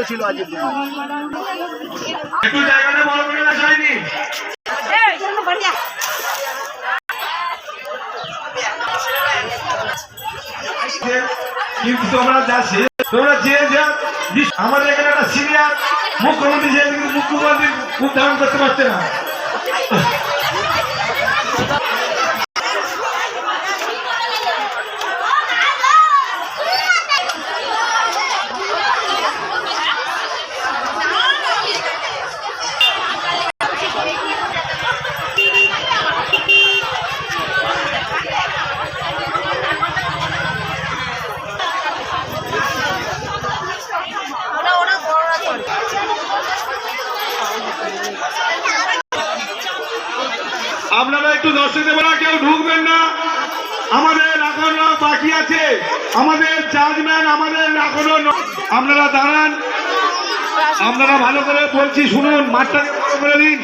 ছিল আজকে একটু জায়গাটা বড় করে রাখা হয়নি। কিন্তু তোমরা যাচ্ছে তোমরা যে আমাদের এখানে একটা সিনিয়র মুখ্যমন্ত্রী যে মুখ্যমন্ত্রী উদ্ধারণ করতে পারছে না। আপনারা একটু দর্শকদের বলা কেউ ঢুকবেন না, আমাদের এখনো বাকি আছে, আমাদের জাজম্যান আমাদের এখনো আপনারা দাঁড়ান, আপনারা ভালো করে বলছি শুনুন, মাঠটাকে বড় করে দিন।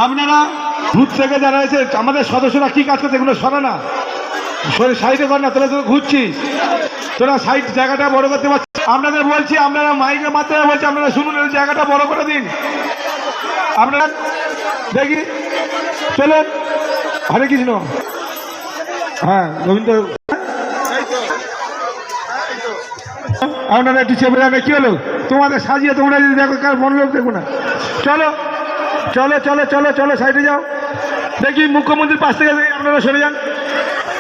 আপনারা ভূত থেকে যারা এসে আমাদের সদস্যরা কি কাজ করছে এগুলো সরা না, সাইডে কর না, তোরা তো ঘুরছিস, তোরা সাইড জায়গাটা বড় করতে পারছিস। আপনাদের বলছি, আপনারা মাইকের মাধ্যমে বলছি, আপনারা শুনুন, এই জায়গাটা বড় করে দিন। আপনারা দেখি চলেন, হরে কৃষ্ণ। হ্যাঁ গোবিন্দ, আপনারা একটু চেপে যাবে, কি হলো তোমাদের সাজিয়ে, তোমরা যদি দেখো কার মনোলোক দেখো না। চলো চলো চলো চলো চলো সাইডে যাও, দেখি মুখ্যমন্ত্রীর পাশ থেকে আপনারা সরে যান,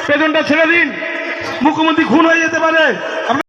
পেছনটা ছেড়ে দিন, মুখ্যমন্ত্রী খুন হয়ে যেতে পারে।